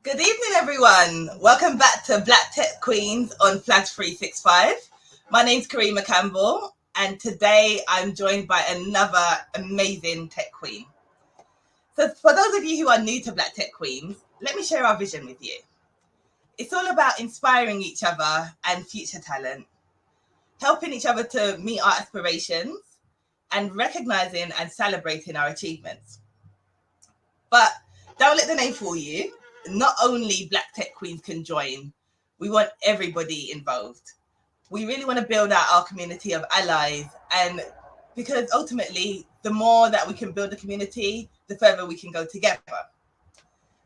Good evening, everyone. Welcome back to Black Tech Queens on Flash 365. My name's Karimah Campbell, and today I'm joined by another amazing tech queen. So, for those of you who are new to Black Tech Queens, let me share our vision with you. It's all about inspiring each other and future talent, helping each other to meet our aspirations, and recognizing and celebrating our achievements. But don't let the name fool you. Not only Black Tech Queens can join, we want everybody involved. We really want to build out our community of allies, and because ultimately, the more that we can build a community, the further we can go together.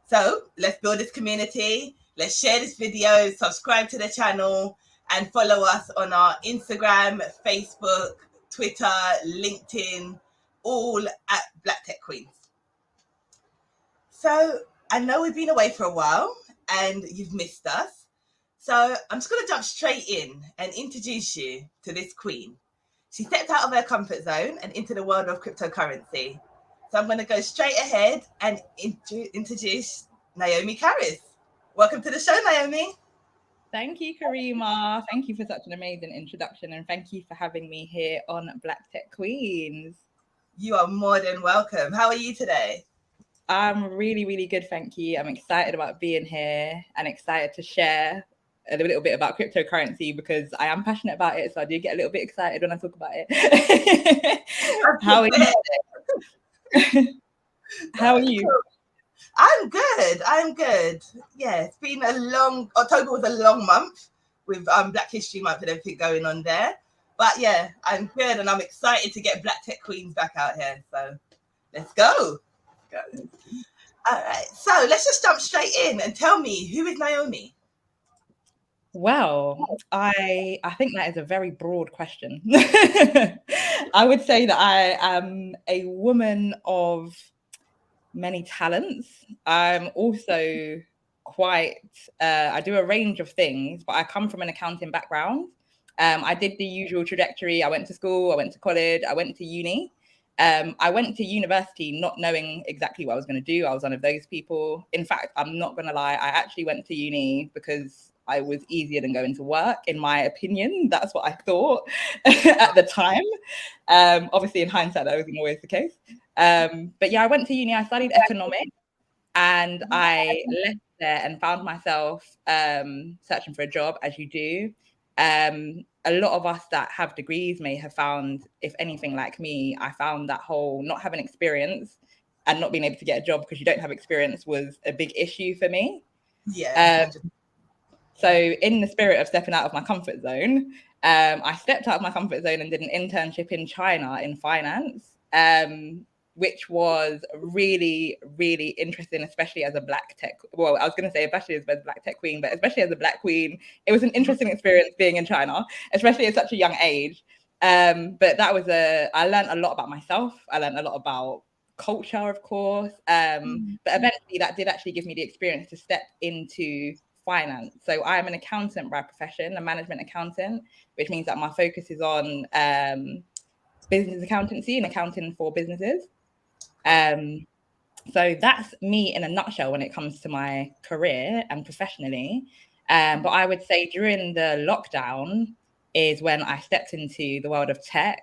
So let's build this community. Let's share this video, subscribe to the channel, and follow us on our Instagram, Facebook, Twitter, LinkedIn, all at Black Tech Queens. So I know we've been away for a while and you've missed us. So I'm just going to jump straight in and introduce you to this queen. She stepped out of her comfort zone and into the world of cryptocurrency. So I'm going to go straight ahead and introduce Naomi Karis. Welcome to the show, Naomi. Thank you, Karimah. Thank you for such an amazing introduction, and thank you for having me here on Black Tech Queens. You are more than welcome. How are you today? I'm really, really good, thank you. I'm excited about being here and excited to share a little bit about cryptocurrency because I am passionate about it, so I do get a little bit excited when I talk about it. How are you? How are you? I'm good. Yeah, it's been October was a long month with Black History Month and everything going on there. But yeah, I'm good and I'm excited to get Black Tech Queens back out here. So let's go. All right, so let's just jump straight in and tell me, who is Naomi? Well, I think that is a very broad question. I would say that I am a woman of many talents. I'm also I do a range of things, but I come from an accounting background. I did the usual trajectory. I went to school, I went to college, I went to uni. I went to university not knowing exactly what I was going to do. I was one of those people. In fact, I'm not going to lie, I actually went to uni because I was easier than going to work, in my opinion. That's what I thought at the time. Obviously, in hindsight, that wasn't always the case. But yeah, I went to uni, I studied economics, and I left there and found myself searching for a job, as you do. A lot of us that have degrees may have found, if anything like me, I found that whole not having experience and not being able to get a job because you don't have experience was a big issue for me. Yeah. So in the spirit of stepping out of my comfort zone, I stepped out of my comfort zone and did an internship in China in finance, which was really, really interesting, especially as a Black tech. Well, I was going to say especially as a Black tech queen, but especially as a Black queen, it was an interesting experience being in China, especially at such a young age. But I learned a lot about myself. I learned a lot about culture, of course. But eventually that did actually give me the experience to step into finance. So I am an accountant by profession, a management accountant, which means that my focus is on business accountancy and accounting for businesses. So that's me in a nutshell when it comes to my career and professionally. But I would say during the lockdown is when I stepped into the world of tech.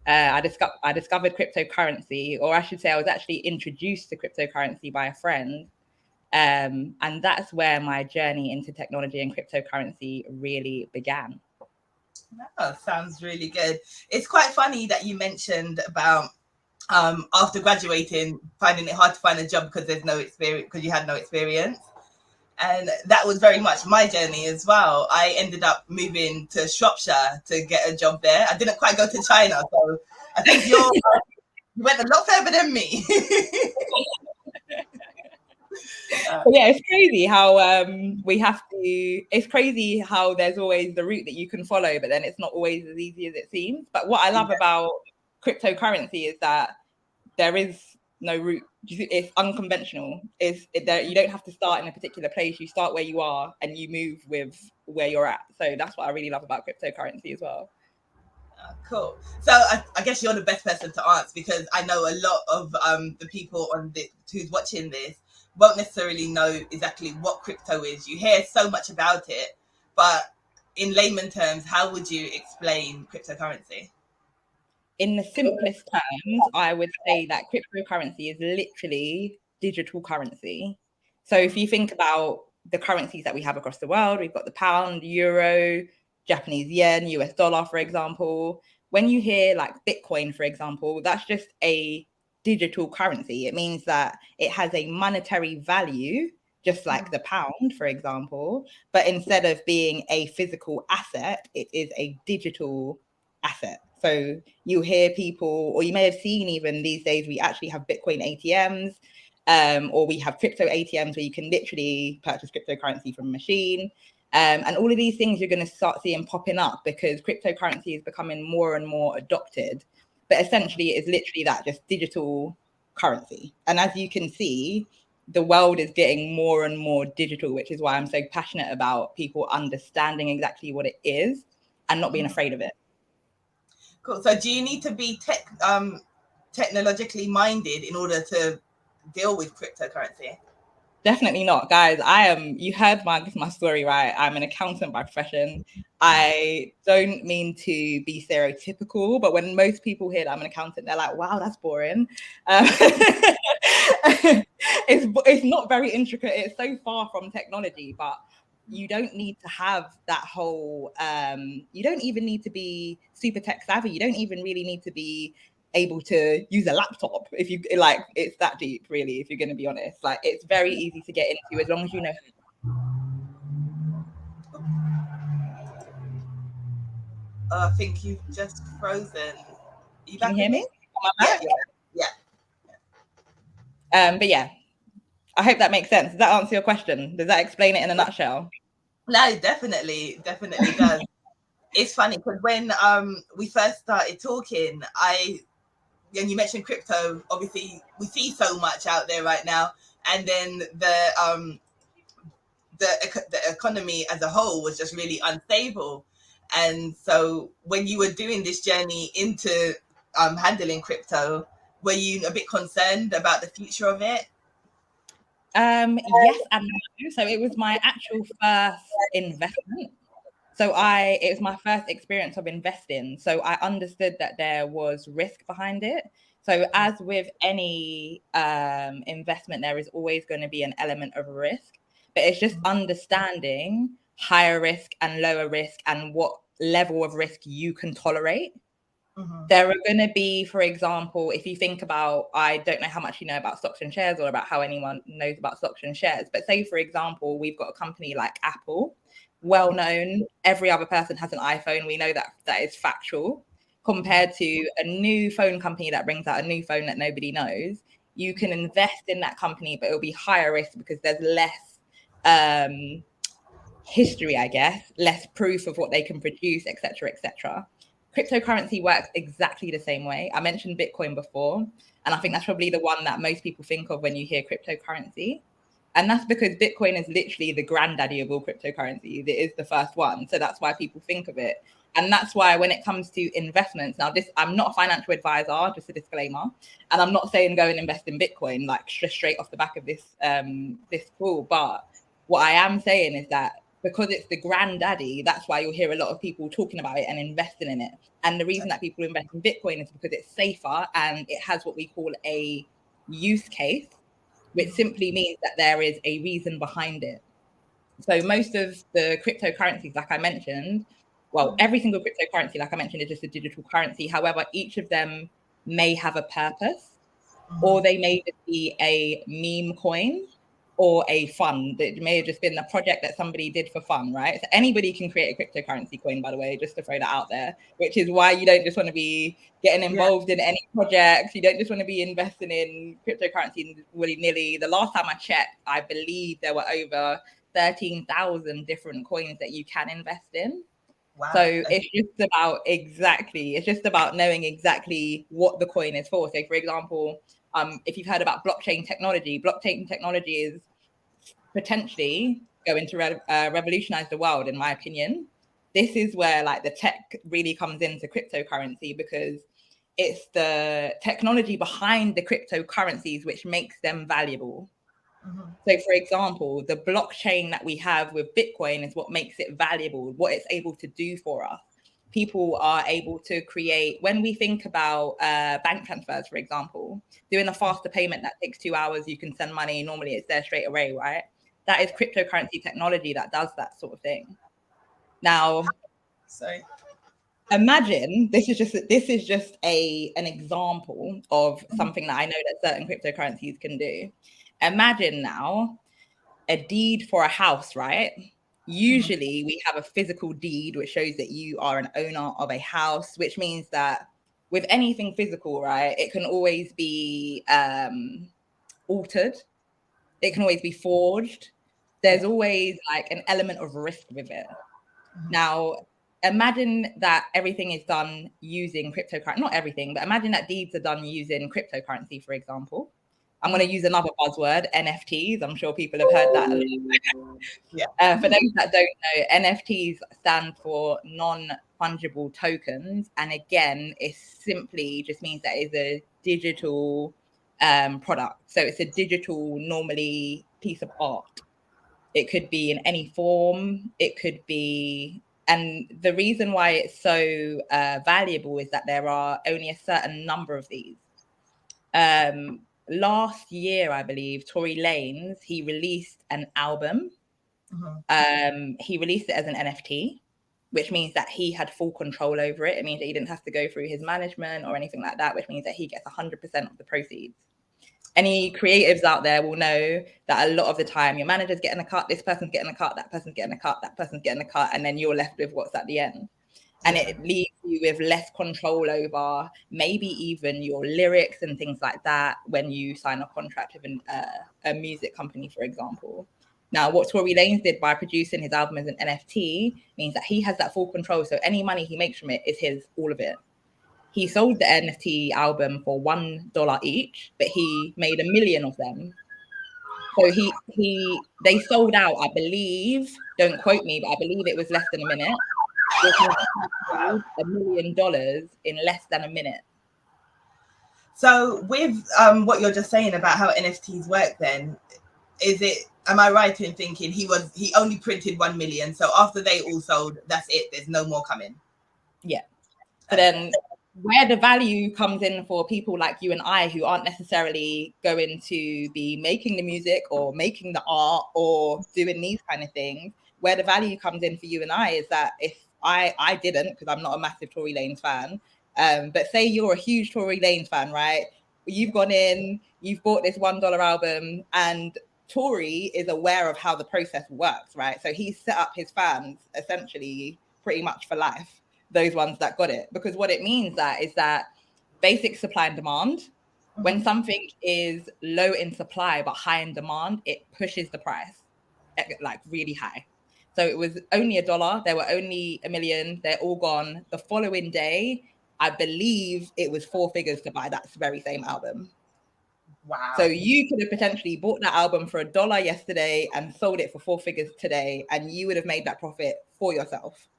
I discovered cryptocurrency, or I should say I was actually introduced to cryptocurrency by a friend. And that's where my journey into technology and cryptocurrency really began. Oh, sounds really good. It's quite funny that you mentioned about after graduating, finding it hard to find a job because there's no experience, because you had no experience. And that was very much my journey as well. I ended up moving to Shropshire to get a job there. I didn't quite go to China, so I think you went a lot further than me. Yeah, it's crazy how it's crazy how there's always the route that you can follow, but then it's not always as easy as it seems. But what I love about cryptocurrency is that there is no route. It's unconventional. You don't have to start in a particular place. You start where you are and you move with where you're at. So that's what I really love about cryptocurrency as well. Cool. So I guess you're the best person to answer, because I know a lot of the people who's watching this won't necessarily know exactly what crypto is. You hear so much about it, but in layman terms, how would you explain cryptocurrency? In the simplest terms, I would say that cryptocurrency is literally digital currency. So if you think about the currencies that we have across the world, we've got the pound, euro, Japanese yen, US dollar, for example. When you hear like Bitcoin, for example, that's just a digital currency. It means that it has a monetary value, just like the pound, for example. But instead of being a physical asset, it is a digital asset. So you hear people, or you may have seen even these days, we actually have Bitcoin ATMs, or we have crypto ATMs where you can literally purchase cryptocurrency from a machine. And all of these things you're going to start seeing popping up because cryptocurrency is becoming more and more adopted. But essentially, it is literally that, just digital currency. And as you can see, the world is getting more and more digital, which is why I'm so passionate about people understanding exactly what it is and not being afraid of it. Cool. So do you need to be technologically minded in order to deal with cryptocurrency? Definitely not, guys. I am. You heard my story, right? I'm an accountant by profession. I don't mean to be stereotypical, but when most people hear that I'm an accountant, they're like, "Wow, that's boring." It's not very intricate. It's so far from technology, but you don't need to have that whole. You don't even need to be super tech savvy. You don't even really need to be able to use a laptop if you like. It's that deep, really, if you're going to be honest. Like, it's very easy to get into as long as you know. I think you've just frozen. Are you Can you back hear with me? me? Am I Yeah, back? yeah. But yeah, I hope that makes sense. Does that answer your question? Does that explain it in a nutshell? No, definitely does. It's funny because when we first started talking, and you mentioned crypto. Obviously, we see so much out there right now, and then the economy as a whole was just really unstable. And so, when you were doing this journey into handling crypto, were you a bit concerned about the future of it? Yes and no. So it was my actual first investment. It was my first experience of investing. So I understood that there was risk behind it. So as with any investment, there is always going to be an element of risk, but it's just understanding higher risk and lower risk and what level of risk you can tolerate. Mm-hmm. There are going to be, for example, if you think about, I don't know how much you know about stocks and shares or about how anyone knows about stocks and shares, but say, for example, we've got a company like Apple, well known, every other person has an iPhone. We know that that is factual. Compared to a new phone company that brings out a new phone that nobody knows, you can invest in that company, but it'll be higher risk because there's less history, I guess, less proof of what they can produce, etc., etc. Cryptocurrency works exactly the same way. I mentioned Bitcoin before, and I think that's probably the one that most people think of when you hear cryptocurrency. And that's because Bitcoin is literally the granddaddy of all cryptocurrencies. It is the first one. So that's why people think of it. And that's why when it comes to investments, now this, I'm not a financial advisor, just a disclaimer. And I'm not saying go and invest in Bitcoin, like just straight off the back of this call. But what I am saying is that because it's the granddaddy, that's why you'll hear a lot of people talking about it and investing in it. And the reason that people invest in Bitcoin is because it's safer and it has what we call a use case, which simply means that there is a reason behind it. So most of the cryptocurrencies, like I mentioned, well, every single cryptocurrency, like I mentioned, is just a digital currency. However, each of them may have a purpose, or they may just be a meme coin or a fund. It may have just been the project that somebody did for fun, right? So anybody can create a cryptocurrency coin, by the way, just to throw that out there, which is why you don't just want to be getting involved in any projects. You don't just want to be investing in cryptocurrency willy-nilly. The last time I checked, I believe there were over 13,000 different coins that you can invest in. Wow. So it's just about knowing exactly what the coin is for. So for example, if you've heard about blockchain technology is potentially going to revolutionize the world, in my opinion. This is where like the tech really comes into cryptocurrency, because it's the technology behind the cryptocurrencies which makes them valuable. So, for example, the blockchain that we have with Bitcoin is what makes it valuable, what it's able to do for us. People are able to create, when we think about bank transfers, for example, doing a faster payment that takes 2 hours, you can send money, normally it's there straight away, right? That is cryptocurrency technology that does that sort of thing. Now, imagine this is just an example of something that I know that certain cryptocurrencies can do. Imagine now a deed for a house, right? Usually we have a physical deed which shows that you are an owner of a house, which means that with anything physical, right, it can always be altered, it can always be forged. There's always like an element of risk with it. Now, imagine that everything is done using cryptocurrency. Not everything, but imagine that deeds are done using cryptocurrency, for example. I'm going to use another buzzword, NFTs. I'm sure people have heard that. For those that don't know, NFTs stand for non-fungible tokens. And again, it simply just means that it's a digital product. So it's a digital, normally, piece of art. It could be in any form. It could be, and the reason why it's so valuable is that there are only a certain number of these. Last year, I believe, Tory Lanez, he released an album. He released it as an NFT, which means that he had full control over it. It means that he didn't have to go through his management or anything like that, which means that he gets 100% of the proceeds. Any creatives out there will know that a lot of the time your manager's getting a cut, this person's getting a cut, that person's getting a cut, that person's getting a cut, and then you're left with what's at the end. And it leaves you with less control over maybe even your lyrics and things like that when you sign a contract with a music company, for example. Now, what Tory Lanez did by producing his album as an NFT means that he has that full control. So any money he makes from it is his, all of it. He sold the NFT album for $1 each, but he made 1 million of them. So they sold out, I believe, don't quote me, but I believe it was less than a minute. $1 million in less than a minute. So with what you're just saying about how NFTs work, then am I right in thinking he only printed 1 million, so after they all sold, that's it, there's no more coming? Yeah. But then where the value comes in for people like you and I, who aren't necessarily going to be making the music or making the art or doing these kind of things, where the value comes in for you and I is that if I didn't, because I'm not a massive Tory Lanez fan, but say you're a huge Tory Lanez fan, right? You've gone in, you've bought this $1 album, and Tory is aware of how the process works, right? So he's set up his fans essentially pretty much for life, those ones that got it, because what it means is that basic supply and demand. When something is low in supply but high in demand, it pushes the price like really high. So it was only $1. There were only 1 million. They're all gone. The following day, I believe it was 4 figures to buy that very same album. Wow. So you could have potentially bought that album for $1 yesterday and sold it for 4 figures today, and you would have made that profit for yourself.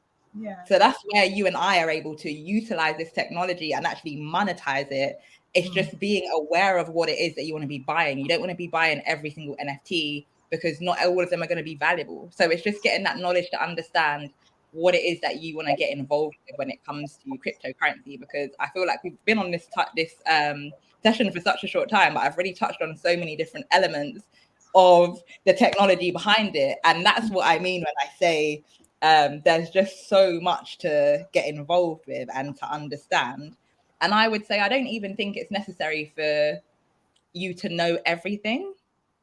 Yeah. So that's where you and I are able to utilize this technology and actually monetize it. It's just being aware of what it is that you want to be buying. You don't want to be buying every single NFT because not all of them are going to be valuable. So it's just getting that knowledge to understand what it is that you want to get involved with when it comes to cryptocurrency, because I feel like we've been on this session for such a short time, but I've really touched on so many different elements of the technology behind it. And that's what I mean when I say there's just so much to get involved with and to understand. And I would say I don't even think it's necessary for you to know everything.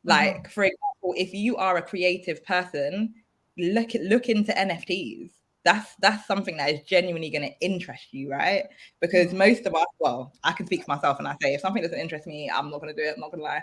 Like, for example, if you are a creative person, look into NFTs. That's something that is genuinely going to interest you, right? Because most of us, well, I can speak for myself and I say if something doesn't interest me, I'm not going to do it. I'm not going to lie.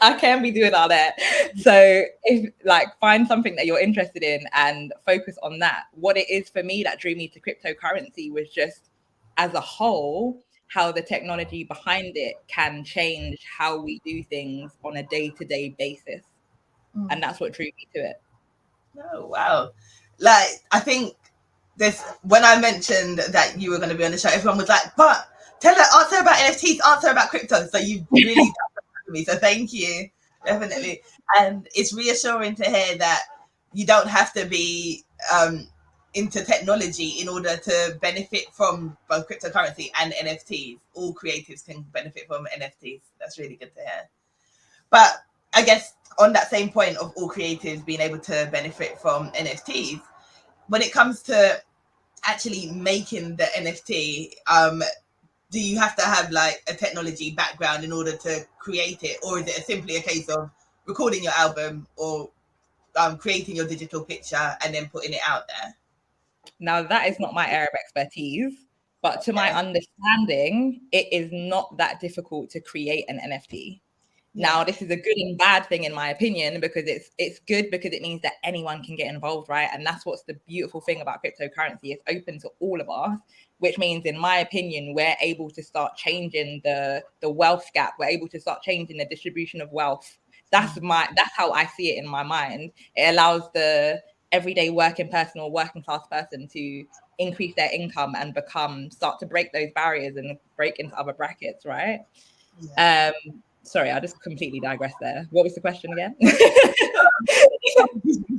I can be doing all that. So if find something that you're interested in and focus on that. What it is for me that drew me to cryptocurrency was just as a whole, how the technology behind it can change how we do things on a day-to-day basis. And that's what drew me to it. Oh, wow. I think when I mentioned that you were going to be on the show, everyone was like, but answer about NFTs, answer about crypto. So you really to me. So thank you, definitely. And it's reassuring to hear that you don't have to be into technology in order to benefit from both cryptocurrency and NFTs. All creatives can benefit from NFTs. That's really good to hear. But I guess on that same point of all creatives being able to benefit from NFTs, when it comes to actually making the NFT, do you have to have like a technology background in order to create it, or is it simply a case of recording your album or creating your digital picture and then putting it out there? Now, that is not my area of expertise, but to my understanding, it is not that difficult to create an NFT. Now, this is a good and bad thing in my opinion, because it's good because it means that anyone can get involved, right? And that's what's the beautiful thing about cryptocurrency. It's open to all of us, which means, in my opinion, we're able to start changing the wealth gap. We're able to start changing the distribution of wealth. That's how I see it in my mind. It allows the everyday working person or working class person to increase their income and start to break those barriers and break into other brackets, right? Sorry, I just completely digressed there. What was the question again?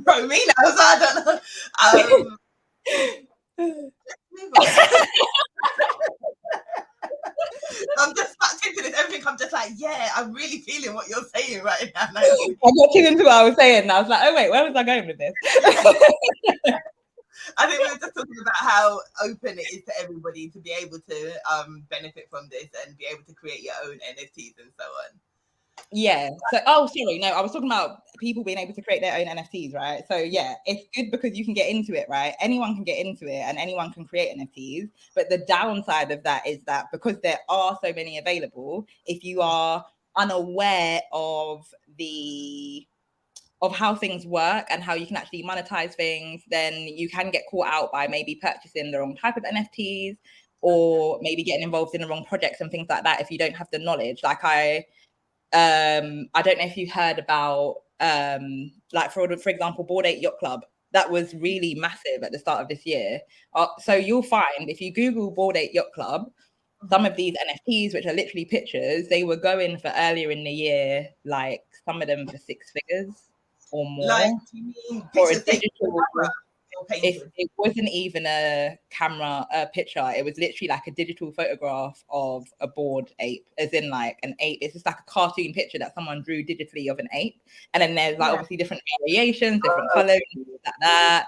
From me now, so I don't know. I'm just stuck into this. Everything. I'm just like, yeah, I'm really feeling what you're saying right now. I got too into what I was saying, and I was like, oh wait, where was I going with this? I think we were just talking about how open it is to everybody to be able to benefit from this and be able to create your own NFTs and so on. Yeah. So, sorry, no, I was talking about people being able to create their own NFTs, right? So yeah, it's good because you can get into it, right? Anyone can get into it and anyone can create NFTs. But the downside of that is that because there are so many available, if you are unaware of how things work and how you can actually monetize things, then you can get caught out by maybe purchasing the wrong type of NFTs or maybe getting involved in the wrong projects and things like that if you don't have the knowledge. Like I don't know if you heard about like for example, Bored Ape Yacht Club. That was really massive at the start of this year. So you'll find if you Google Bored Ape Yacht Club, some of these NFTs, which are literally pictures, they were going for earlier in the year, like some of them for 6 figures or more. Like, do you mean for a pictures taken digital with camera or painted? it wasn't even a picture. It was literally like a digital photograph of a bored ape, as in like an ape. It's just like a cartoon picture that someone drew digitally of an ape. And then there's like obviously different variations, different colors, like that.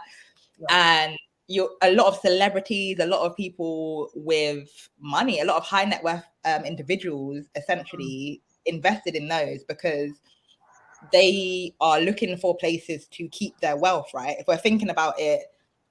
And a lot of celebrities, a lot of people with money, a lot of high net worth individuals essentially invested in those because they are looking for places to keep their wealth, right? If we're thinking about it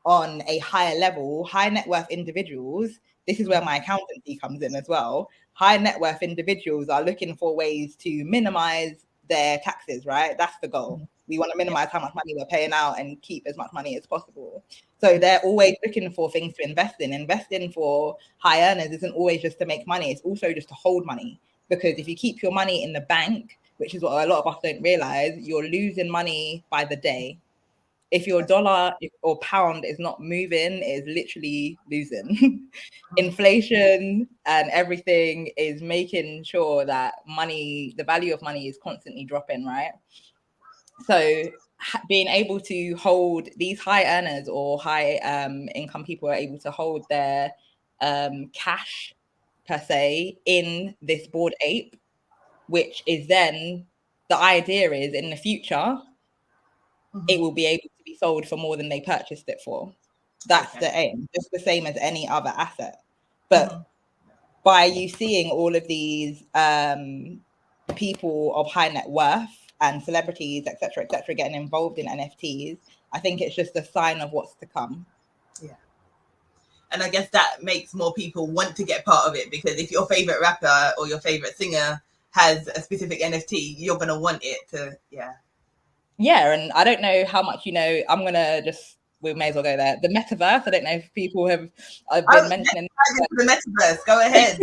on a higher level, high net worth individuals, this is where my accountancy comes in as well. High net worth individuals are looking for ways to minimize their taxes, right? That's the goal. We want to minimize how much money we're paying out and keep as much money as possible. So they're always looking for things to invest in. Investing for high earners isn't always just to make money. It's also just to hold money. Because if you keep your money in the bank, which is what a lot of us don't realize, you're losing money by the day. If your dollar or pound is not moving, it is literally losing. Inflation and everything is making sure that money, the value of money is constantly dropping, right? So being able to hold these high earners or high income people are able to hold their cash per se in this Bored Ape, which is then the idea is in the future, it will be able to be sold for more than they purchased it for. That's the aim, just the same as any other asset. But by you seeing all of these people of high net worth and celebrities, et cetera, getting involved in NFTs, I think it's just a sign of what's to come. Yeah. And I guess that makes more people want to get part of it, because if your favorite rapper or your favorite singer has a specific NFT, you're going to want it to, Yeah, and I don't know how much you know. We may as well go there. The metaverse. I don't know if people have been mentioning the metaverse. Go ahead.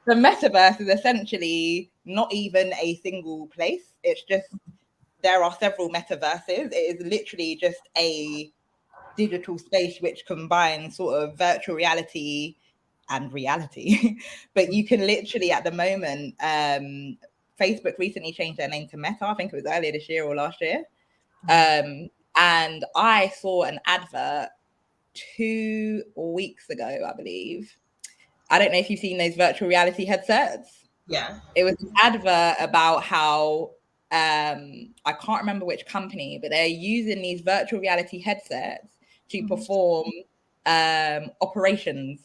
The metaverse is essentially not even a single place. It's just there are several metaverses. It is literally just a digital space which combines sort of virtual reality and reality. But you can literally at the moment, Facebook recently changed their name to Meta. I think it was earlier this year or last year. And I saw an advert 2 weeks ago, I believe. I don't know if you've seen those virtual reality headsets. Yeah. It was an advert about how I can't remember which company, but they're using these virtual reality headsets to perform operations.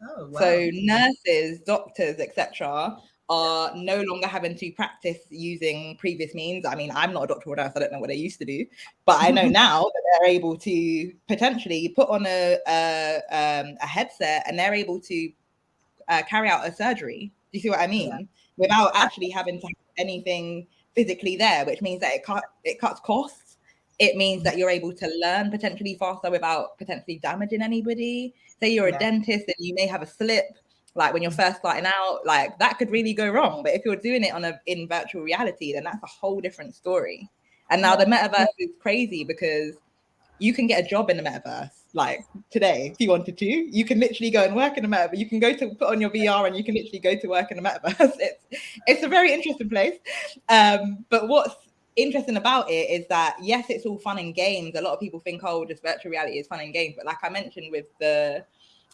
Oh, wow. So nurses, doctors, etc., are no longer having to practice using previous means. I mean, I'm not a doctor or nurse, I don't know what they used to do, but I know now that they're able to potentially put on a headset and they're able to carry out a surgery. Do you see what I mean? Yeah. Without actually having to have anything physically there, which means that it cuts costs. It means that you're able to learn potentially faster without potentially damaging anybody. Say you're a dentist and you may have a slip, like when you're first starting out, like that could really go wrong. But if you're doing it in virtual reality, then that's a whole different story. And now the metaverse is crazy because you can get a job in the metaverse like today if you wanted to. You can literally go and work in the metaverse. You can go to put on your VR and you can literally go to work in the metaverse. It's a very interesting place. But what's interesting about it is that yes, it's all fun and games. A lot of people think, oh, just virtual reality is fun and games. But like I mentioned with the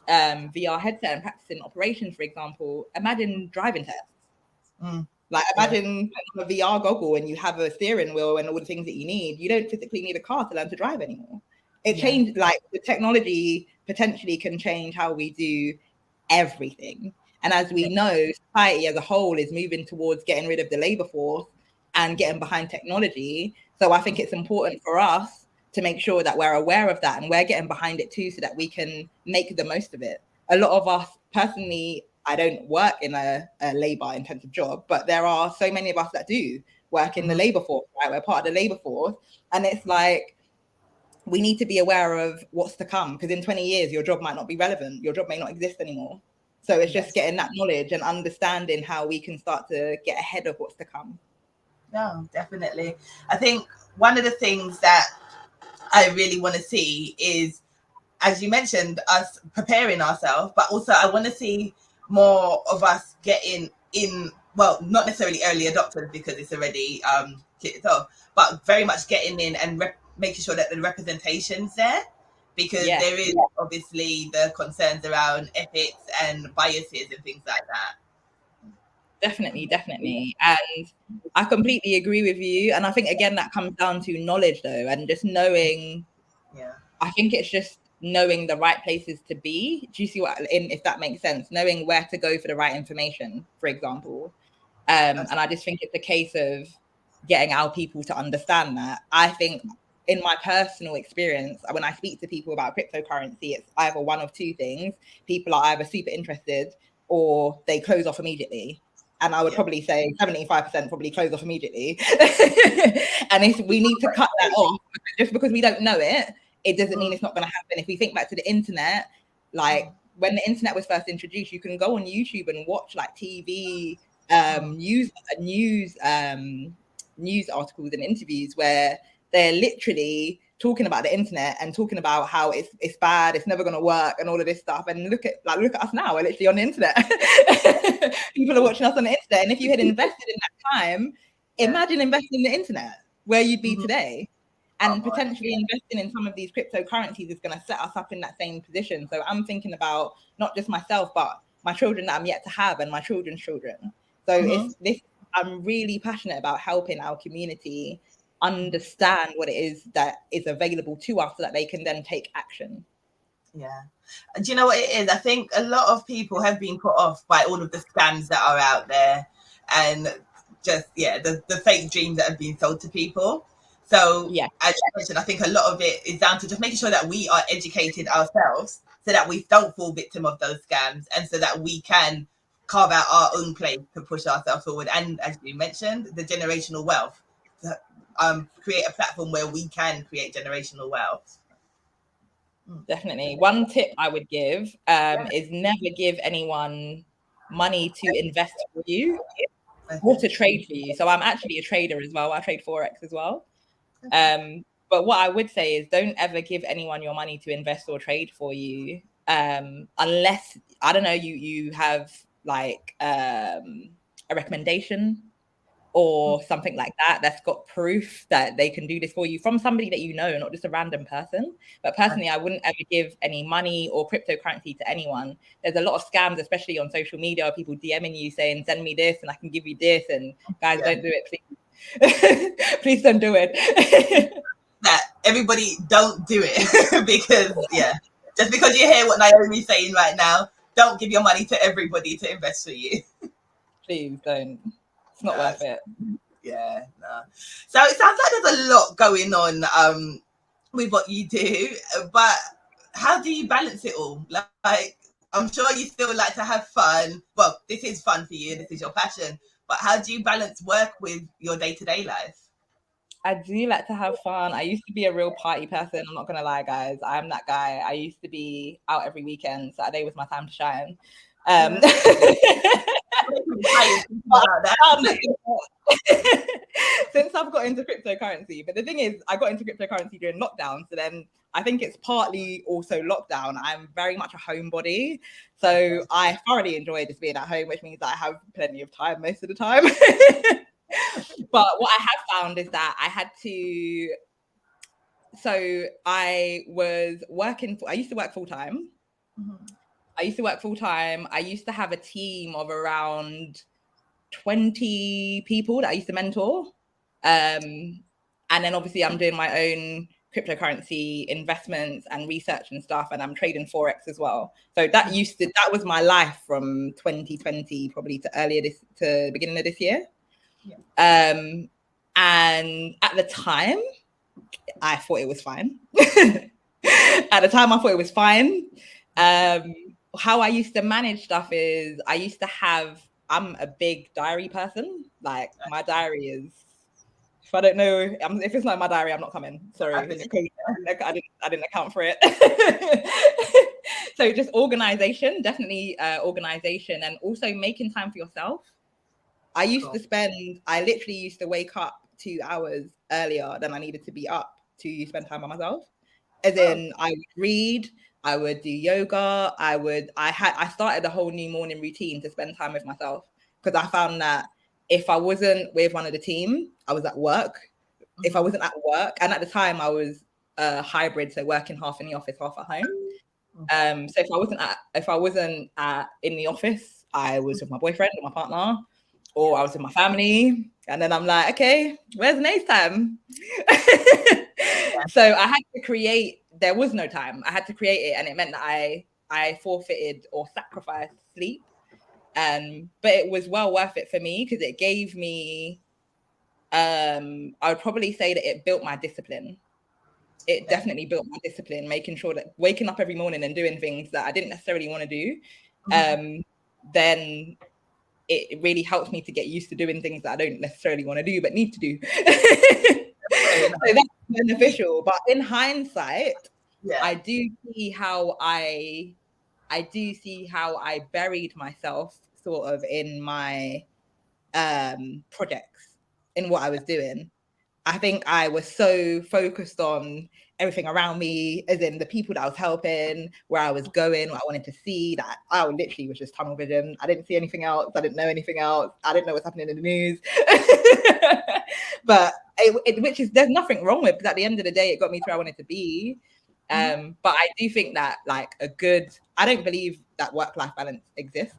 VR headset and practicing operations, for example, imagine driving tests. Like imagine a VR goggle and you have a steering wheel and all the things that you need. You don't physically need a car to learn to drive anymore. It changed, like the technology potentially can change how we do everything. And as we know, society as a whole is moving towards getting rid of the labor force and getting behind technology. So I think it's important for us to make sure that we're aware of that and we're getting behind it too, so that we can make the most of it. A lot of us personally, I don't work in a labor intensive job, but there are so many of us that do work in the labor force, right? We're part of the labor force. And it's like, we need to be aware of what's to come, because in 20 years, your job might not be relevant. Your job may not exist anymore. So it's just getting that knowledge and understanding how we can start to get ahead of what's to come. No, definitely. I think one of the things that I really want to see is, as you mentioned, us preparing ourselves, but also I want to see more of us getting in, well, not necessarily early adopters because it's already kicked off, but very much getting in and making sure that the representation's there, because there is obviously the concerns around ethics and biases and things like that. Definitely. And I completely agree with you. And I think, again, that comes down to knowledge, though, and just knowing. I think it's just knowing the right places to be. Do you see if that makes sense? Knowing where to go for the right information, for example. And I just think it's a case of getting our people to understand that. I think in my personal experience, when I speak to people about cryptocurrency, it's either one of two things. People are either super interested or they close off immediately. And I would probably say 75% probably close off immediately. And we need to cut that off. Just because we don't know it, it doesn't mean it's not going to happen. If we think back to the internet, like when the internet was first introduced, you can go on YouTube and watch like TV, news articles and interviews where they're literally talking about the internet and talking about how it's bad, it's never going to work, and all of this stuff. And look at us now, we're literally on the internet. People are watching us on the internet. And if you had invested in that time, imagine investing in the internet, where you'd be today. And potentially investing in some of these cryptocurrencies is going to set us up in that same position. So I'm thinking about not just myself, but my children that I'm yet to have and my children's children. So I'm really passionate about helping our community understand what it is that is available to us so that they can then take action. Yeah. Do you know what it is? I think a lot of people have been put off by all of the scams that are out there and just, the fake dreams that have been sold to people. So as you mentioned, I think a lot of it is down to just making sure that we are educated ourselves so that we don't fall victim of those scams, and so that we can carve out our own place to push ourselves forward. And as you mentioned, the generational wealth, create a platform where we can create generational wealth. Definitely. One tip I would give is never give anyone money to invest for you or to trade for you. So I'm actually a trader as well. I trade Forex as well. But what I would say is don't ever give anyone your money to invest or trade for you unless, I don't know, you have like a recommendation or something like that, that's got proof that they can do this for you from somebody that you know, not just a random person. But personally, I wouldn't ever give any money or cryptocurrency to anyone. There's a lot of scams, especially on social media, people DMing you saying, send me this and I can give you this. And guys, don't do it, please. Please don't do it. That everybody don't do it because, just because you hear what Naomi's saying right now, don't give your money to everybody to invest for you. Please don't. It's not worth it. Yeah, no. So it sounds like there's a lot going on with what you do, but how do you balance it all? Like, I'm sure you still like to have fun. Well, this is fun for you, this is your passion, but how do you balance work with your day-to-day life? I do like to have fun. I used to be a real party person. I'm not going to lie, guys. I'm that guy. I used to be out every weekend. Saturday was my time to shine. Since I've got into cryptocurrency, but the thing is, I got into cryptocurrency during lockdown, so then I think it's partly also lockdown. I'm very much a homebody, so I thoroughly enjoy just being at home, which means that I have plenty of time most of the time. But what I have found is that I had to. So I was working. I used to work full time. Mm-hmm. I used to have a team of around 20 people that I used to mentor. And then obviously I'm doing my own cryptocurrency investments and research and stuff, and I'm trading Forex as well. So that was my life from 2020 probably to beginning of this year. Yeah. And at the time, I thought it was fine. How I used to manage stuff is I'm a big diary person. Like my diary is, if I don't know, if it's not in my diary, I'm not coming. Sorry, I didn't account for it. So just organization, definitely organization, and also making time for yourself. I literally used to wake up 2 hours earlier than I needed to be up to spend time by myself. As in, I would read, I would do yoga, I started a whole new morning routine to spend time with myself, because I found that if I wasn't with one of the team, I was at work. Mm-hmm. If I wasn't at work, and at the time I was hybrid, so working half in the office, half at home. Mm-hmm. So if I wasn't in the office, I was with my boyfriend or my partner, or I was with my family, and then I'm like, okay, where's Nate's time? So I had to there was no time. I had to create it, and it meant that I forfeited or sacrificed sleep. But it was well worth it for me, because it gave me, I would probably say that it built my discipline. It definitely built my discipline, making sure that waking up every morning and doing things that I didn't necessarily want to do, then it really helps me to get used to doing things that I don't necessarily want to do, but need to do. So that's beneficial. But in hindsight, I do see how I buried myself sort of in my projects, in what I was doing. I think I was so focused on everything around me, as in the people that I was helping, where I was going, what I wanted to see, that I literally was just tunnel vision. I didn't see anything else. I didn't know anything else. I didn't know what's happening in the news. But there's nothing wrong with, because at the end of the day, it got me to where I wanted to be. But I do think that I don't believe that work-life balance exists.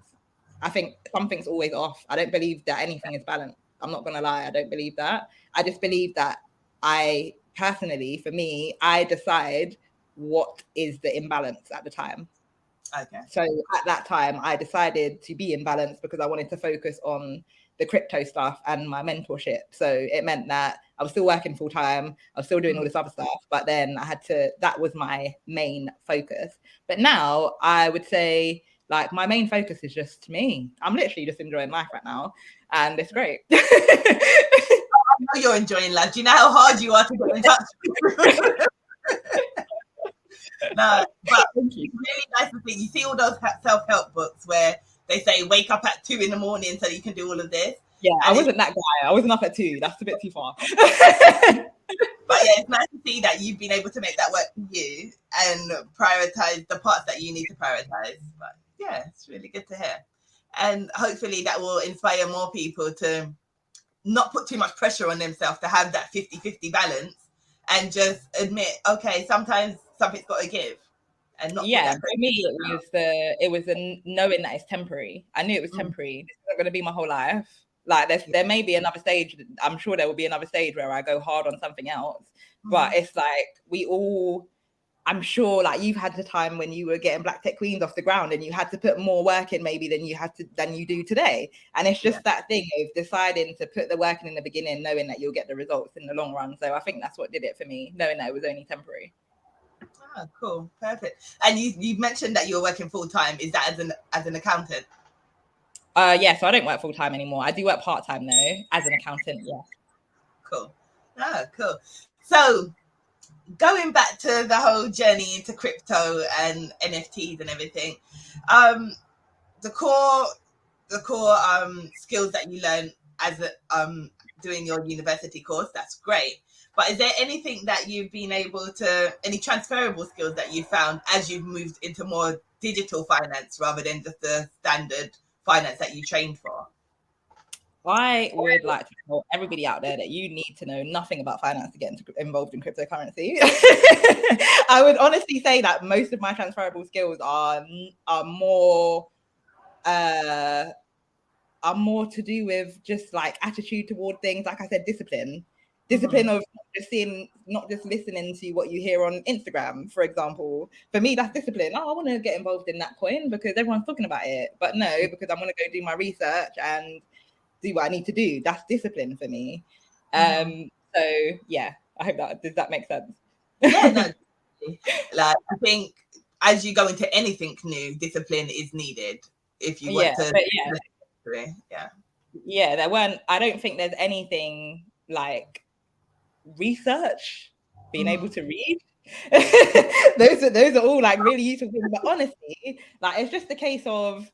I think something's always off. I don't believe that anything is balanced. I'm not going to lie. I don't believe that. I just believe that personally, for me, I decide what is the imbalance at the time. Okay. So at that time, I decided to be in balance because I wanted to focus on the crypto stuff and my mentorship. So it meant that I was still working full time. I was still doing all this other stuff, but then that was my main focus. But now I would say, like, my main focus is just me. I'm literally just enjoying life right now, and it's great. I know you're enjoying life. Do you know how hard you are to get in touch? No, but it's really nice to see. You see all those self-help books where they say wake up at 2 a.m. so you can do all of this. Yeah, I wasn't that guy. I wasn't up at 2. That's a bit too far. But yeah, it's nice to see that you've been able to make that work for you and prioritize the parts that you need to prioritize. But yeah, it's really good to hear. And hopefully that will inspire more people to not put too much pressure on themselves to have that 50-50 balance, and just admit, okay, sometimes something's got to give, and not put that For me, it was the knowing that it's temporary. I knew it was temporary. This is not going to be my whole life. Like there may be another stage. I'm sure there will be another stage where I go hard on something else. But it's like we all. I'm sure like you've had the time when you were getting Black Tech Queens off the ground and you had to put more work in maybe than you do today. And it's just that thing of deciding to put the work in the beginning, knowing that you'll get the results in the long run. So I think that's what did it for me, knowing that it was only temporary. Oh, cool. Perfect. And you mentioned that you're working full time. Is that as an accountant? Yeah, so I don't work full time anymore. I do work part time though, as an accountant, yeah. Cool. Oh, cool. So going back to the whole journey into crypto and NFTs and everything, the core skills that you learn as doing your university course, that's great. But is there anything that you've been able to, any transferable skills that you found as you've moved into more digital finance rather than just the standard finance that you trained for? I would like to tell everybody out there that you need to know nothing about finance to get involved in cryptocurrency. I would honestly say that most of my transferable skills are more to do with just like attitude toward things. Like I said, discipline of not just listening to what you hear on Instagram, for example. For me, that's discipline. Oh, I want to get involved in that coin because everyone's talking about it. But no, because I'm going to go do my research and do what I need to do. That's discipline for me. So yeah, I hope does that make sense? Yeah, no. Like I think as you go into anything new, discipline is needed if you want to. I don't think there's anything like research, being able to read. those are all like really useful things. But honestly, like it's just a case of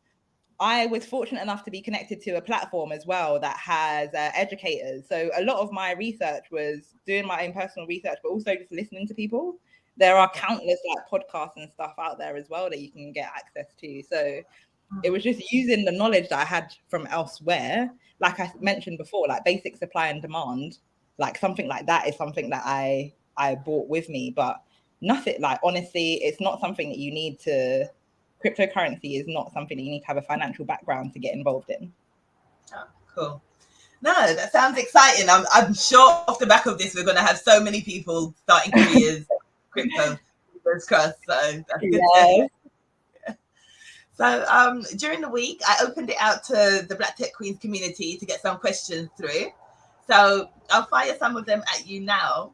I was fortunate enough to be connected to a platform as well that has educators. So a lot of my research was doing my own personal research, but also just listening to people. There are countless like podcasts and stuff out there as well that you can get access to. So it was just using the knowledge that I had from elsewhere. Like I mentioned before, like basic supply and demand, like something like that is something that I brought with me. But nothing like, honestly, it's not something that you need to. Cryptocurrency is not something that you need to have a financial background to get involved in. Oh, cool. No, that sounds exciting. I'm sure off the back of this, we're going to have so many people starting careers crypto. So that's good. So during the week, I opened it out to the Black Tech Queens community to get some questions through. So I'll fire some of them at you now.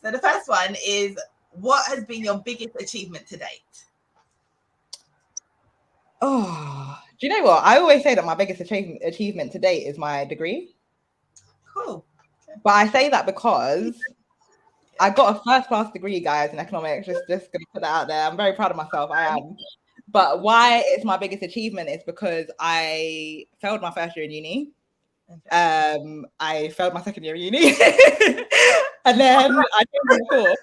So the first one is, what has been your biggest achievement to date? Oh, do you know what? I always say that my biggest achievement to date is my degree. Cool. Okay. But I say that because I got a first-class degree, guys, in economics. Just going to put that out there. I'm very proud of myself. I am. But why it's my biggest achievement is because I failed my first year in uni. Okay. I failed my second year in uni. And then I changed my course.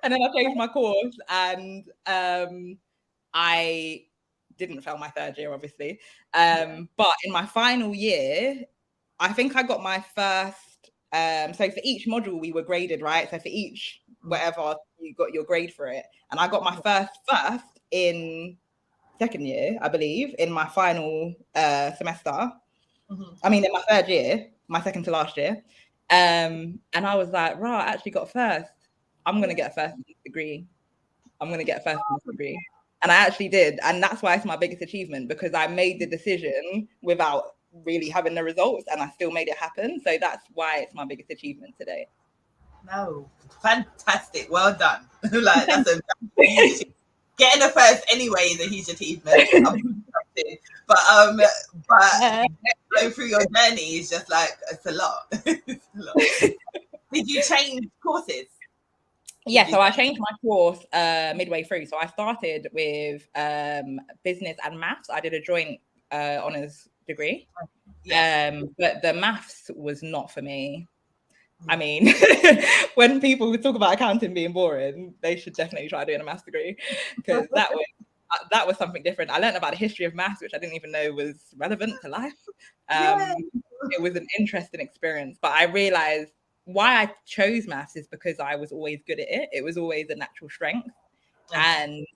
And then I changed my course and I didn't fail my third year, obviously. But in my final year, I think I got my first, so for each module we were graded, right? So for each whatever, you got your grade for it. And I got my first in second year, I believe, in my final semester. I mean, in my third year, my second to last year. And I was like, right, I actually got first. I'm going to get a first degree. And I actually did. And that's why it's my biggest achievement, because I made the decision without really having the results and I still made it happen. So that's why it's my biggest achievement today. No, fantastic. Well done. Like that's a getting a first anyway is a huge achievement. But going through your journey is just like, it's a lot. It's a lot. Did you change courses? Yeah, so I changed my course midway through. So I started with business and maths. I did a joint honours degree. But the maths was not for me. I mean, when people talk about accounting being boring, they should definitely try doing a maths degree, because that was, that was something different. I learned about the history of maths, which I didn't even know was relevant to life. It was an interesting experience, but I realized why I chose maths is because I was always good at it. It was always a natural strength. And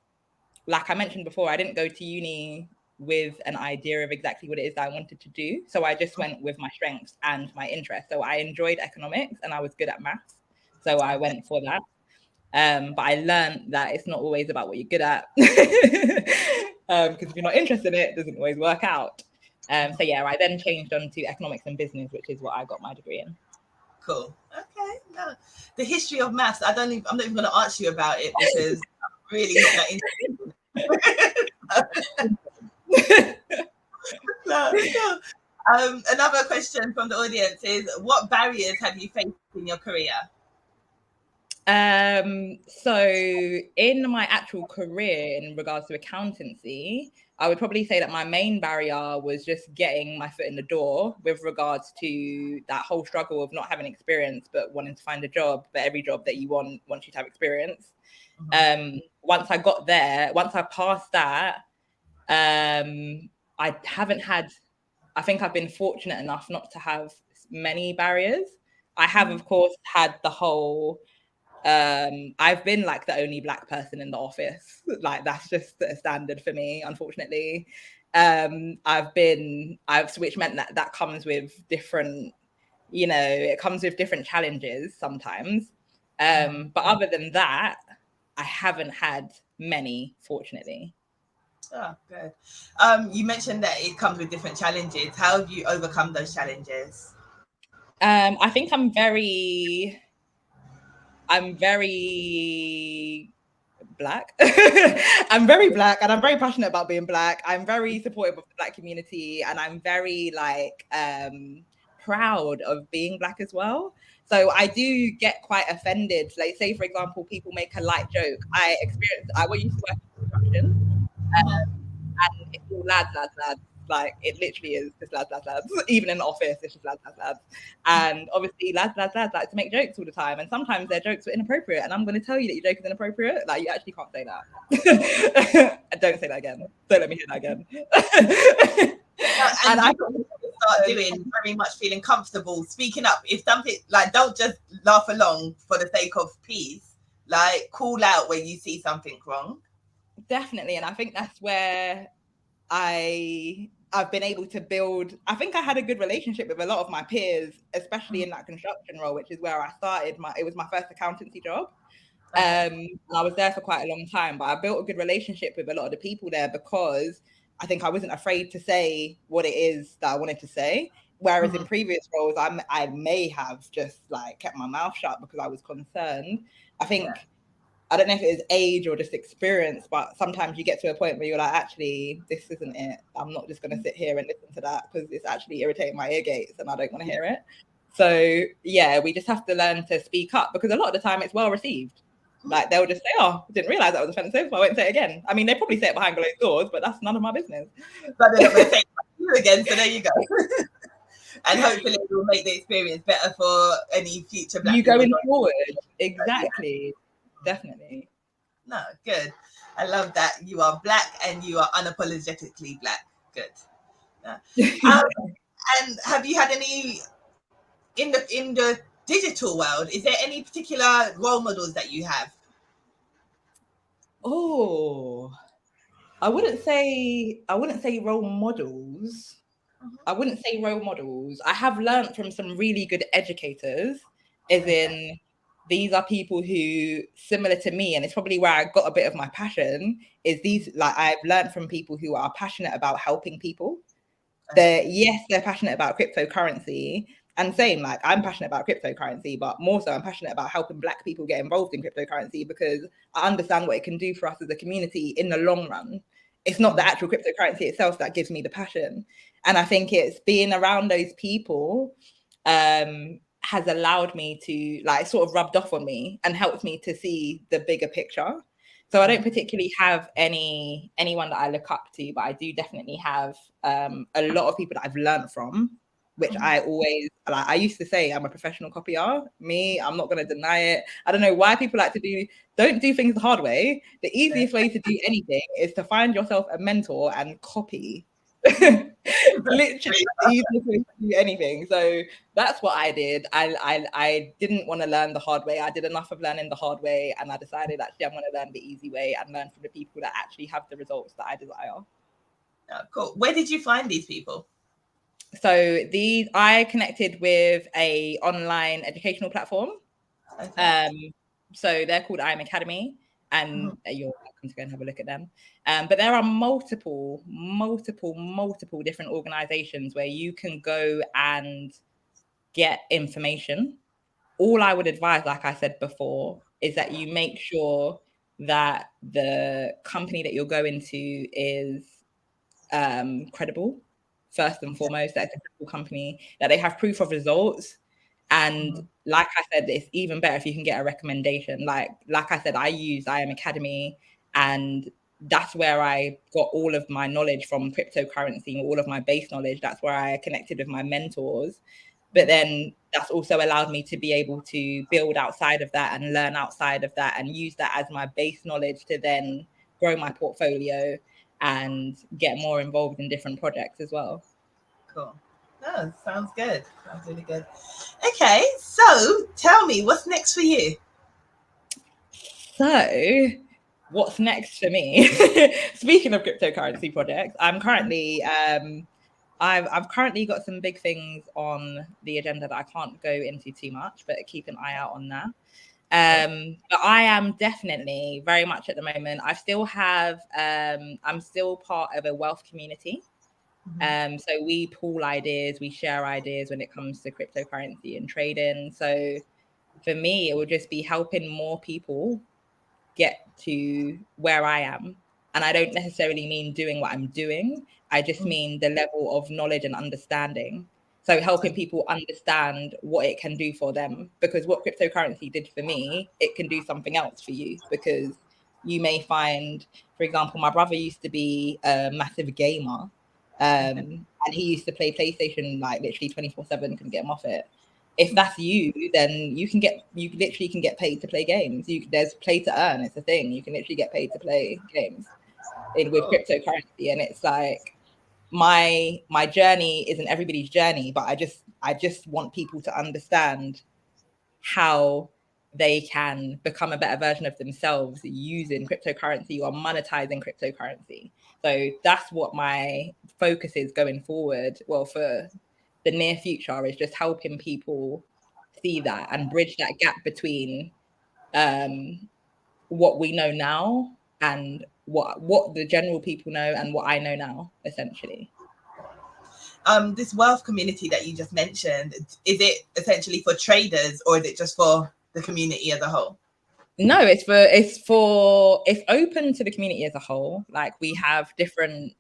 like I mentioned before, I didn't go to uni with an idea of exactly what it is that I wanted to do. So I just went with my strengths and my interests. So I enjoyed economics and I was good at maths. So I went for that. But I learned that it's not always about what you're good at. Because if you're not interested in it, it doesn't always work out. So yeah, I then changed on to economics and business, which is what I got my degree in. Cool. Okay. No, the history of maths. I'm not even going to ask you about it because I'm really interested. No. Another question from the audience is: what barriers have you faced in your career? So in my actual career in regards to accountancy, I would probably say that my main barrier was just getting my foot in the door with regards to that whole struggle of not having experience, but wanting to find a job, but every job that you want wants you to have experience. Once I got there, once I passed that, I haven't had, I think I've been fortunate enough not to have many barriers. I have, of course, had the whole, I've been like the only Black person in the office. Like that's just a standard for me, unfortunately. Which meant that comes with different, it comes with different challenges sometimes. But other than that, I haven't had many, fortunately. Oh, good. You mentioned that it comes with different challenges. How have you overcome those challenges? I think I'm very Black. I'm very Black and I'm very passionate about being Black. I'm very supportive of the Black community and I'm very proud of being Black as well. So I do get quite offended. Like say, for example, people make a light joke. I used to work in construction and it's all lads. Like it literally is just lads. Even in the office, it's just lads. And obviously, lads like to make jokes all the time, and sometimes their jokes are inappropriate. And I'm going to tell you that your joke is inappropriate. Like you actually can't say that. Don't say that again. Don't let me hear that again. And I start doing very much feeling comfortable speaking up. If something like, don't just laugh along for the sake of peace. Like call out when you see something wrong. Definitely, and I think that's where I've been able to build. I think I had a good relationship with a lot of my peers, especially in that construction role, which is where I started. It was my first accountancy job. And I was there for quite a long time, but I built a good relationship with a lot of the people there because I think I wasn't afraid to say what it is that I wanted to say. Whereas in previous roles, I may have just like kept my mouth shut because I was concerned. I think I don't know if it is age or just experience, but sometimes you get to a point where you're like, actually, this isn't it. I'm not just going to sit here and listen to that because it's actually irritating my ear gates and I don't want to hear it. So yeah, we just have to learn to speak up because a lot of the time it's well received. Like they'll just say, oh, I didn't realize that was offensive. I won't say it again. I mean, they probably say it behind closed doors, but that's none of my business. But they're not going to say it to you again. So there you go. And hopefully it will make the experience better for any future Black people going forward. Exactly. Definitely. No, good. I love that you are Black and you are unapologetically Black. Good. And have you had any in the digital world? Is there any particular role models that you have? Oh, I wouldn't say role models. I wouldn't say role models. I have learned from some really good educators, as in these are people who similar to me, and it's probably where I got a bit of my passion, is these, like I've learned from people who are passionate about helping people. They're passionate about cryptocurrency, and same, like I'm passionate about cryptocurrency, but more so I'm passionate about helping Black people get involved in cryptocurrency because I understand what it can do for us as a community in the long run. It's not the actual cryptocurrency itself that gives me the passion. And I think it's being around those people has allowed me to like sort of rubbed off on me and helped me to see the bigger picture. So I don't particularly have anyone that I look up to, but I do definitely have a lot of people that I've learned from. which I always, like, I used to say I'm a professional copier. I'm not going to deny it. I don't know why people like to don't do things the hard way. The easiest way to do anything is to find yourself a mentor and copy. Literally the easiest way to do anything. So that's what I did. I didn't want to learn the hard way. I did enough of learning the hard way, and I decided actually I'm going to learn the easy way and learn from the people that actually have the results that I desire. Oh, cool. Where did you find these people? So I connected with a online educational platform. Okay. So they're called I Am Academy, and you're welcome to go and have a look at them. But there are multiple different organizations where you can go and get information. All I would advise, like I said before, is that you make sure that the company that you're going to is credible, first and foremost, that it's a credible company, that they have proof of results. And like I said, it's even better if you can get a recommendation. Like I said, I used I Am Academy, and that's where I got all of my knowledge from cryptocurrency, all of my base knowledge. That's where I connected with my mentors. But then that's also allowed me to be able to build outside of that and learn outside of that and use that as my base knowledge to then grow my portfolio and get more involved in different projects as well. Cool. Oh, sounds good. Sounds really good. Okay, so tell me, what's next for you? So what's next for me? Speaking of cryptocurrency projects, I'm currently I've currently got some big things on the agenda that I can't go into too much, but keep an eye out on that. But I am definitely very much at the moment. I still have I'm still part of a wealth community. So we pool ideas, we share ideas when it comes to cryptocurrency and trading. So for me, it will just be helping more people get to where I am. And I don't necessarily mean doing what I'm doing. I just mean the level of knowledge and understanding. So helping people understand what it can do for them, because what cryptocurrency did for me, it can do something else for you. Because you may find, for example, my brother used to be a massive gamer, and he used to play PlayStation like literally 24/7, couldn't get him off it. If that's you, then you literally can get paid to play games. There's play to earn. It's a thing. You can literally get paid to play games with cryptocurrency. And it's like my journey isn't everybody's journey, but I just want people to understand how they can become a better version of themselves using cryptocurrency or monetizing cryptocurrency. So that's what my focus is going forward. Well, for the near future, is just helping people see that and bridge that gap between what we know now and what the general people know and what I know now, essentially. This wealth community that you just mentioned, is it essentially for traders, or is it just for the community as a whole? No, it's open to the community as a whole. Like we have different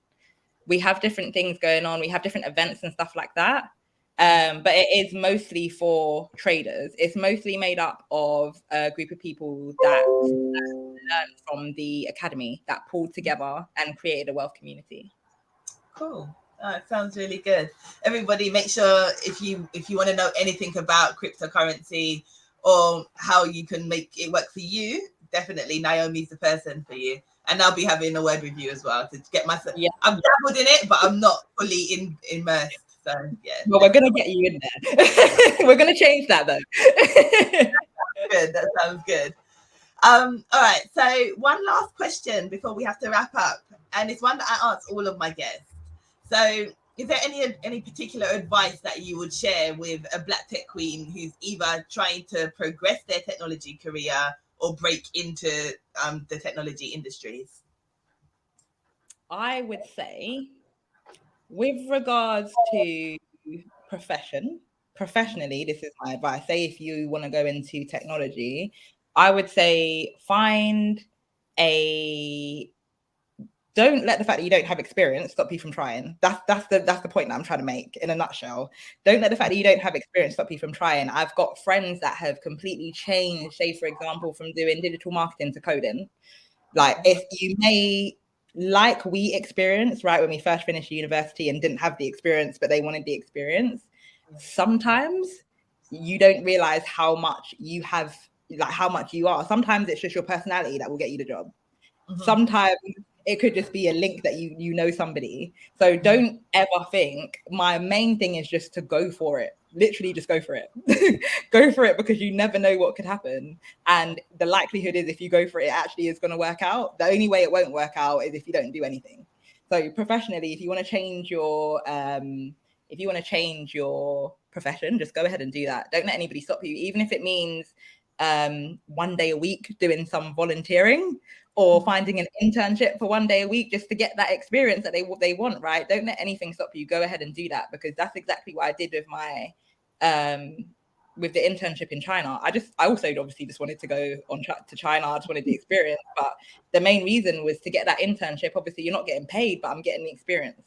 things going on. We have different events and stuff like that. But it is mostly for traders. It's mostly made up of a group of people that learned from the academy, that pulled together and created a wealth community. Cool. It sounds really good. Everybody, make sure if you want to know anything about cryptocurrency or how you can make it work for you, definitely Naomi's the person for you. And I'll be having a word with you as well to get myself. Yeah. I've dabbled in it, but I'm not fully immersed. So yeah. Well, we're gonna get you in there. We're gonna change that though. Good. That sounds good. All right. So one last question before we have to wrap up, and it's one that I ask all of my guests. So is there any particular advice that you would share with a Black tech queen who's either trying to progress their technology career or break into the technology industries? I would say, with regards to professionally, this is my advice. Say if you want to go into technology, I would say don't let the fact that you don't have experience stop you from trying. That's the point that I'm trying to make in a nutshell. Don't let the fact that you don't have experience stop you from trying. I've got friends that have completely changed, say for example, from doing digital marketing to coding. Like if you may, we experienced, right, when we first finished university and didn't have the experience, but they wanted the experience. sometimes you don't realize how much you have, like how much you are. Sometimes it's just your personality that will get you the job. Sometimes it could just be a link that you know somebody. So don't ever think, my main thing is just to go for it. Literally just go for it. Go for it, because you never know what could happen. And the likelihood is, if you go for it, it actually is going to work out. The only way it won't work out is if you don't do anything. So professionally, if you want to change your profession, just go ahead and do that. Don't let anybody stop you, even if it means 1 day a week doing some volunteering, or finding an internship for 1 day a week just to get that experience that they want, right? Don't let anything stop you. Go ahead and do that, because that's exactly what I did with my with the internship in China. I also obviously just wanted to go to China. I just wanted the experience, but the main reason was to get that internship. Obviously, you're not getting paid, but I'm getting the experience.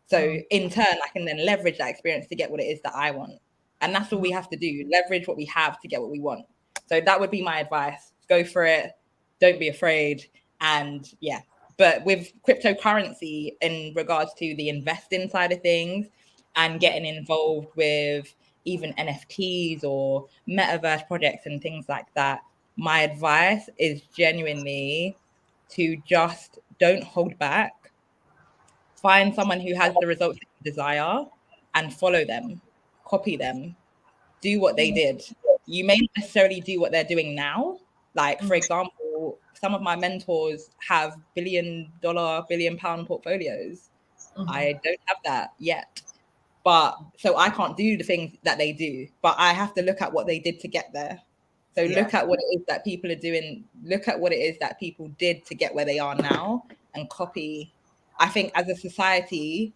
So in turn, I can then leverage that experience to get what it is that I want. And that's all we have to do. Leverage what we have to get what we want. So that would be my advice. Go for it. Don't be afraid. And yeah, but with cryptocurrency, in regards to the investing side of things and getting involved with even NFTs or metaverse projects and things like that, my advice is genuinely to just don't hold back. Find someone who has the results that you desire and follow them, copy them, do what they did. You may not necessarily do what they're doing now. Like, for example, some of my mentors have $1 billion pound portfolios. I don't have that yet. But so I can't do the things that they do, but I have to look at what they did to get there. So look at what it is that people are doing. Look at what it is that people did to get where they are now and copy. I think as a society,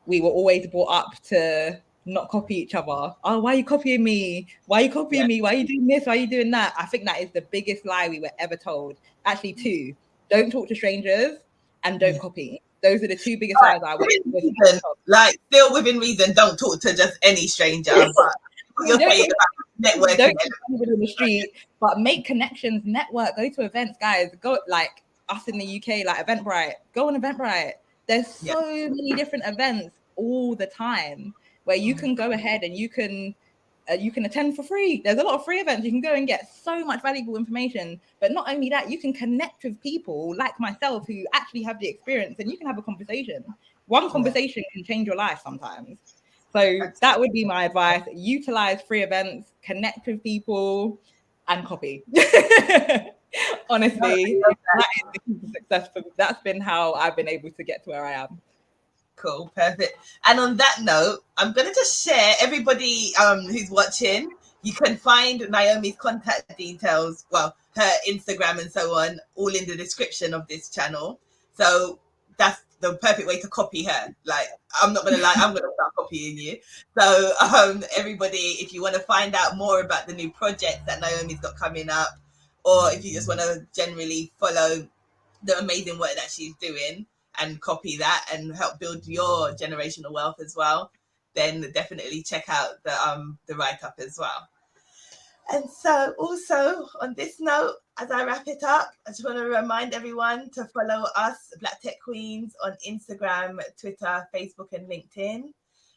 we were always brought up to not copy each other. Oh, why are you copying me? Why are you copying me? Why are you doing this? Why are you doing that? I think that is the biggest lie we were ever told. Actually, two: don't talk to strangers and don't copy. Those are the two biggest lies I was. Like, still within reason, don't talk to just any stranger. But you're saying about networking. Don't talk to anybody in the street, but make connections, network, go to events, guys. Go, like us in the UK, like Eventbrite. Go on Eventbrite. There's so many different events all the time where you can go ahead and you can attend for free. There's a lot of free events. You can go and get so much valuable information. But not only that, you can connect with people like myself who actually have the experience, and you can have a conversation. One conversation can change your life sometimes. So that would be my advice. Utilize free events, connect with people, and copy. Honestly, that is the key to success. That's been how I've been able to get to where I am. Cool, perfect. And on that note, I'm going to just share everybody who's watching. You can find Naomi's contact details, well, her Instagram and so on, all in the description of this channel. So that's the perfect way to copy her. Like, I'm not going to lie, I'm going to start copying you. So everybody, if you want to find out more about the new projects that Naomi's got coming up, or if you just want to generally follow the amazing work that she's doing and copy that and help build your generational wealth as well, then definitely check out the write-up as well. And so also on this note, as I wrap it up, I just want to remind everyone to follow us, Black Tech Queens, on Instagram, Twitter, Facebook, and LinkedIn.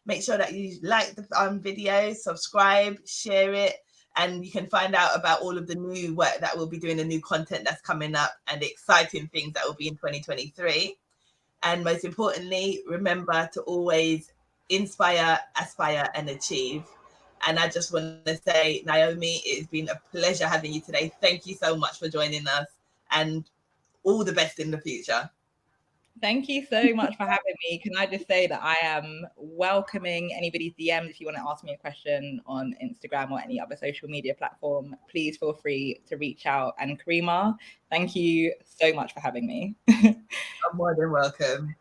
Make sure that you like the video, subscribe, share it, and you can find out about all of the new work that we'll be doing, the new content that's coming up, and the exciting things that will be in 2023. And most importantly, remember to always inspire, aspire, and achieve. And I just want to say, Naomi, it's been a pleasure having you today. Thank you so much for joining us, and all the best in the future. Thank you so much for having me. Can I just say that I am welcoming anybody's DMs if you want to ask me a question on Instagram or any other social media platform. Please feel free to reach out. And Karimah, thank you so much for having me. I'm more than welcome.